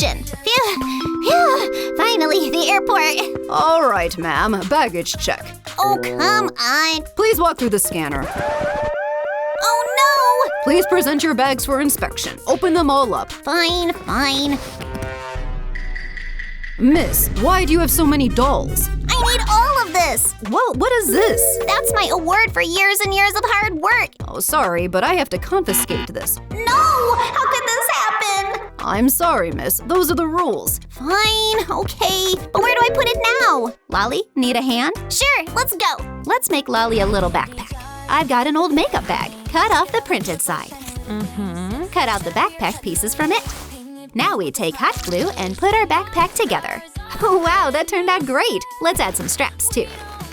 vacation. Phew. Finally, the airport. All right, ma'am. Baggage check. Oh, come on. Please walk through the scanner. Oh, no. Please present your bags for inspection. Open them all up. Fine. Miss, why do you have so many dolls? I need all of this. Well, what is this? That's my award for years and years of hard work. Oh, sorry, but I have to confiscate this. No! How could this happen? I'm sorry, miss. Those are the rules. Fine, okay. But where do I put it now? Lali, need a hand? Sure, let's go. Let's make Lali a little backpack. I've got an old makeup bag. Cut off the printed side. Cut out the backpack pieces from it. Now we take hot glue and put our backpack together. Wow, that turned out great! Let's add some straps too.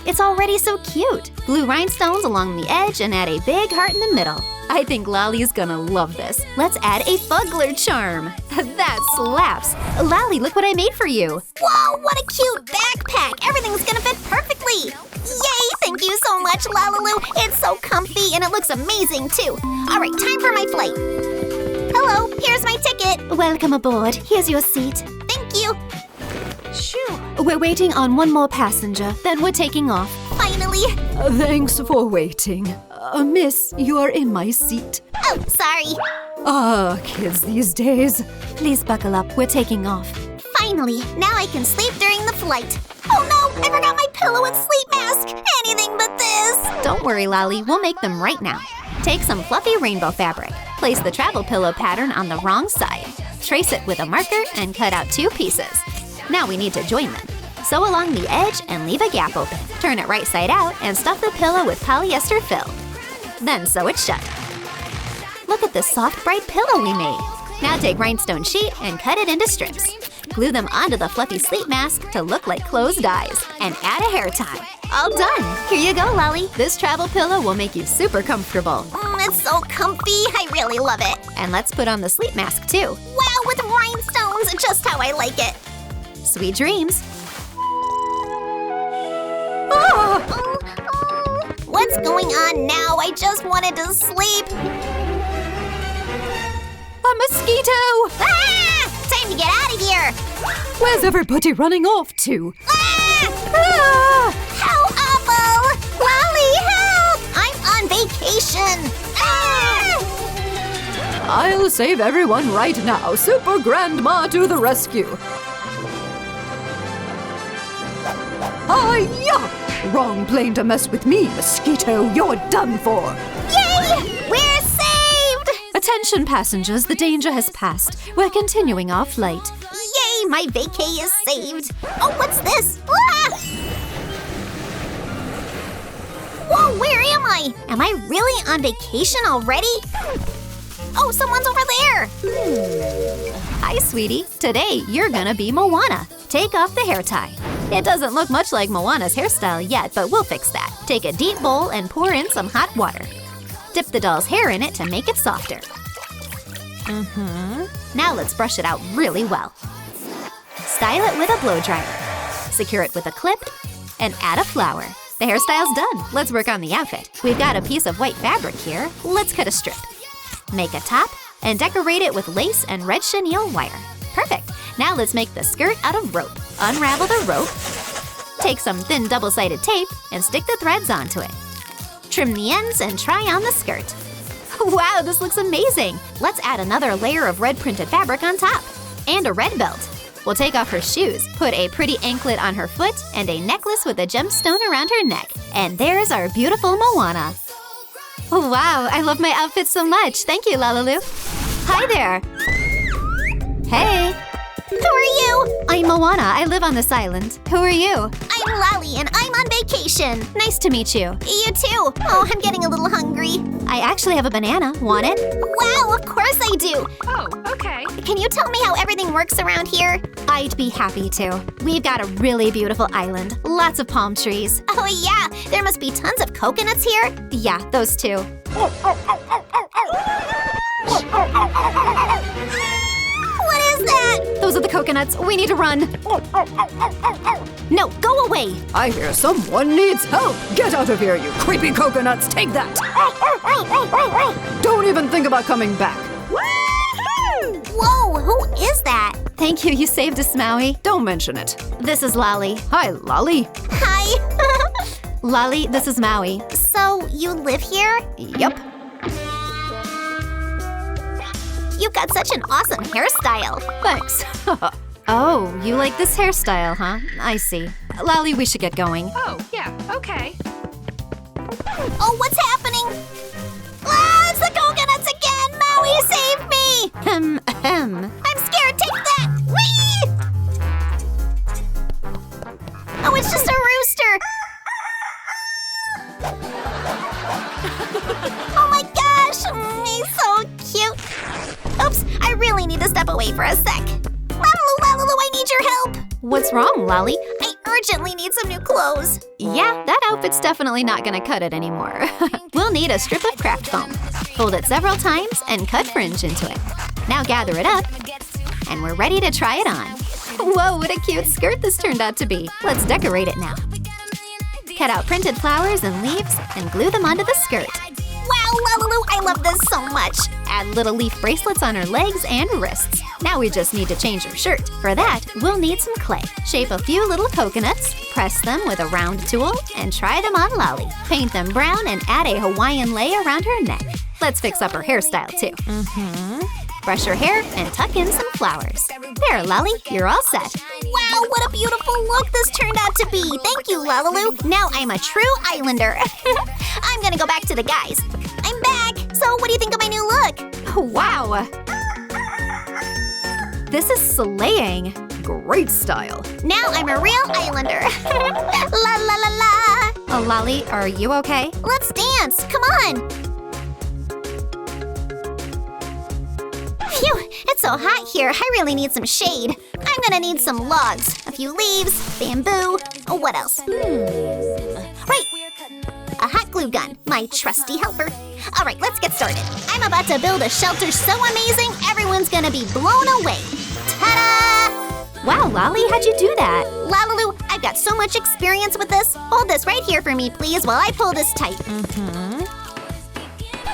It's already so cute! Glue rhinestones along the edge and add a big heart in the middle. I think Lali's gonna love this. Let's add a bugler charm. That slaps! Lali, look what I made for you! Whoa, what a cute backpack! Everything's gonna fit perfectly! Yay! Thank you so much, LaLiLu! It's so comfy and it looks amazing too! Alright, time for my flight! Hello, here's my ticket. Welcome aboard. Here's your seat. Thank you. Shoo. We're waiting on one more passenger, then we're taking off. Finally. Thanks for waiting. Miss, you are in my seat. Oh, sorry. Kids these days. Please buckle up. We're taking off. Finally. Now I can sleep during the flight. Oh no, I forgot my pillow and sleep mask. Anything but this. Don't worry, Lali. We'll make them right now. Take some fluffy rainbow fabric. Place the travel pillow pattern on the wrong side. Trace it with a marker and cut out 2 pieces. Now we need to join them. Sew along the edge and leave a gap open. Turn it right side out and stuff the pillow with polyester fill. Then sew it shut. Look at this soft, bright pillow we made. Now take rhinestone sheet and cut it into strips. Glue them onto the fluffy sleep mask to look like closed eyes. And add a hair tie. All done! Here you go, Lali. This travel pillow will make you super comfortable. It's so comfy. I really love it. And let's put on the sleep mask too. Wow, with rhinestones, just how I like it. Sweet dreams. What's going on now? I just wanted to sleep. A mosquito! Ah! Time to get out of here. Where's everybody running off to? Ah! How awful! Lali, help! I'm on vacation. Ah! I'll save everyone right now. Super Grandma to the rescue. Hi-ya! Wrong plane to mess with me, mosquito. You're done for. Yay! We're saved! Attention passengers, the danger has passed. We're continuing our flight. Yay, my vacay is saved. Oh, what's this? Ah! Whoa, where am I? Am I really on vacation already? Oh, someone's over there. Hi, sweetie. Today, you're gonna be Moana. Take off the hair tie. It doesn't look much like Moana's hairstyle yet, but we'll fix that. Take a deep bowl and pour in some hot water. Dip the doll's hair in it to make it softer. Now let's brush it out really well. Style it with a blow dryer. Secure it with a clip and add a flower. The hairstyle's done. Let's work on the outfit. We've got a piece of white fabric here. Let's cut a strip. Make a top and decorate it with lace and red chenille wire. Perfect. Now let's make the skirt out of rope. Unravel the rope. Take some thin double-sided tape and stick the threads onto it. Trim the ends and try on the skirt. Wow, this looks amazing! Let's add another layer of red printed fabric on top. And a red belt. We'll take off her shoes, put a pretty anklet on her foot, and a necklace with a gemstone around her neck. And there's our beautiful Moana. Wow, I love my outfit so much. Thank you, LaLiLu. Hi there. Hey. Who are you? I'm Moana. I live on this island. Who are you? I'm Lali, and I'm on vacation. Nice to meet you. You too. Oh, I'm getting a little hungry. I actually have a banana. Want it? Wow, of course I do. Oh, okay. Can you tell me how everything works around here? I'd be happy to. We've got a really beautiful island. Lots of palm trees. Oh yeah, there must be tons of coconuts here. Yeah, those two. What is that? Those are the coconuts. We need to run. No, go away. I hear someone needs help. Get out of here, you creepy coconuts. Take that. Don't even think about coming back. Whoa, who is that? Thank you, you saved us, Maui. Don't mention it. This is Lali. Hi, Lali. Hi. Lali, this is Maui. So, you live here? Yep. You've got such an awesome hairstyle. Thanks. Oh, you like this hairstyle, huh? I see. Lali, we should get going. Oh, yeah, okay. Oh, what's happening? Ah, it's the coconuts again! Maui, save me! Ahem. I'm scared, take that! Whee! Oh, it's just a rooster! Oh my gosh, he's so cute. Oops, I really need to step away for a sec. LaLiLu, I need your help. What's wrong, Lali? I urgently need some new clothes. Yeah, that outfit's definitely not gonna cut it anymore. We'll need a strip of craft foam. Fold it several times and cut fringe into it. Now gather it up, and we're ready to try it on. Whoa, what a cute skirt this turned out to be. Let's decorate it now. Cut out printed flowers and leaves and glue them onto the skirt. Wow, LaLiLu, I love this so much. Add little leaf bracelets on her legs and wrists. Now we just need to change her shirt. For that, we'll need some clay. Shape a few little coconuts, press them with a round tool, and try them on Lali. Paint them brown and add a Hawaiian lei around her neck. Let's fix up her hairstyle too. Brush her hair and tuck in some flowers. There, Lali, you're all set. Wow, what a beautiful look this turned out to be. Thank you, LaLiLu. Now I'm a true islander. I'm gonna go back to the guys. I'm back. So what do you think of my new look? Wow! This is slaying. Great style. Now I'm a real islander. La la la la. Oh, Lali, are you okay? Let's dance. Come on. Phew, it's so hot here. I really need some shade. I'm gonna need some logs, a few leaves, bamboo. Oh, what else? Right. A hot glue gun, my trusty helper. All right, let's get started. I'm about to build a shelter so amazing, everyone's gonna be blown away. Ta-da! Wow, Lali, how'd you do that? LaLiLu, I've got so much experience with this. Hold this right here for me, please, while I pull this tight.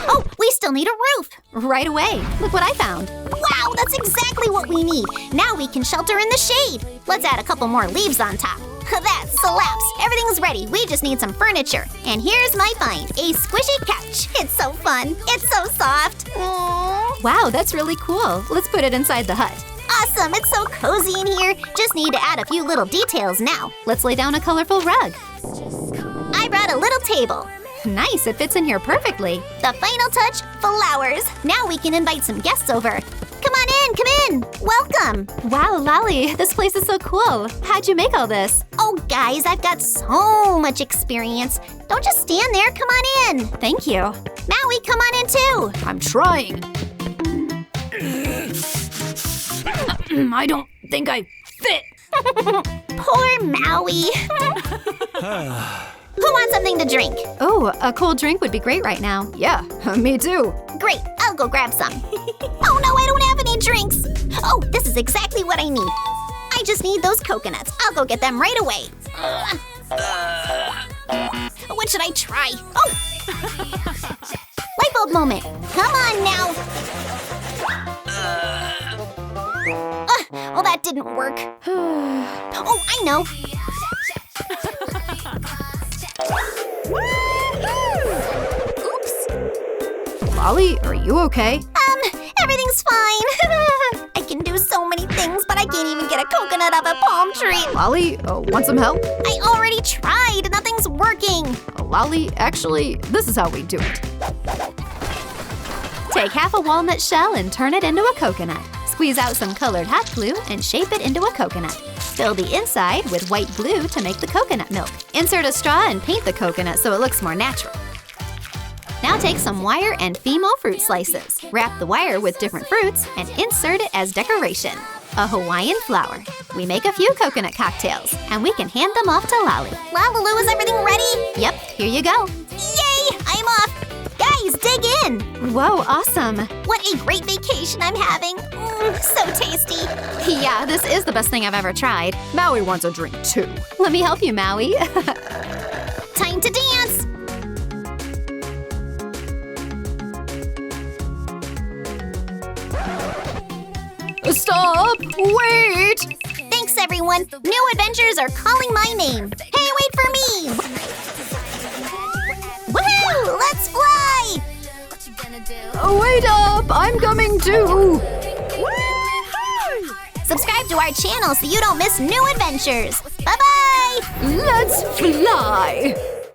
Oh, we still need a roof. Right away. Look what I found. Wow, that's exactly what we need. Now we can shelter in the shade. Let's add a couple more leaves on top. That slaps. Everything's ready. We just need some furniture. And here's my find, a squishy couch. It's so fun. It's so soft. Wow, that's really cool. Let's put it inside the hut. Awesome. It's so cozy in here. Just need to add a few little details now. Let's lay down a colorful rug. I brought a little table. Nice, it fits in here perfectly. The final touch, flowers. Now we can invite some guests over. Come on in, come in. Welcome. Wow, Lali, this place is so cool. How'd you make all this? Oh, guys, I've got so much experience. Don't just stand there, come on in. Thank you. Maui, come on in too. I'm trying. I don't think I fit. Poor Maui. Who wants something to drink? Oh, a cold drink would be great right now. Yeah, me too. Great, I'll go grab some. Oh no, I don't have any drinks. Oh, this is exactly what I need. I just need those coconuts. I'll go get them right away. What should I try? Oh! Light bulb moment. Come on now. Well, that didn't work. Oh, I know. Oops. Lali, are you okay? Everything's fine. I can do so many things, but I can't even get a coconut off a palm tree. Lali, want some help? I already tried. Nothing's working. Lali, actually, this is how we do it. Take half a walnut shell and turn it into a coconut. Squeeze out some colored hot glue and shape it into a coconut. Fill the inside with white glue to make the coconut milk. Insert a straw and paint the coconut so it looks more natural. Now take some wire and Fimo fruit slices. Wrap the wire with different fruits and insert it as decoration. A Hawaiian flower. We make a few coconut cocktails, and we can hand them off to Lali. LaLiLu, is everything ready? Yep, here you go. Yay! I'm off. Guys, dig in. Whoa, awesome. What a great vacation I'm having. So tasty. Yeah, this is the best thing I've ever tried. Maui wants a drink too. Let me help you, Maui. Time to dance. Stop! up! Wait! Thanks, everyone. New adventures are calling my name. Hey, wait for me! Woohoo! Let's fly! Wait up! I'm coming too! Subscribe to our channel so you don't miss new adventures. Bye-bye! Let's fly!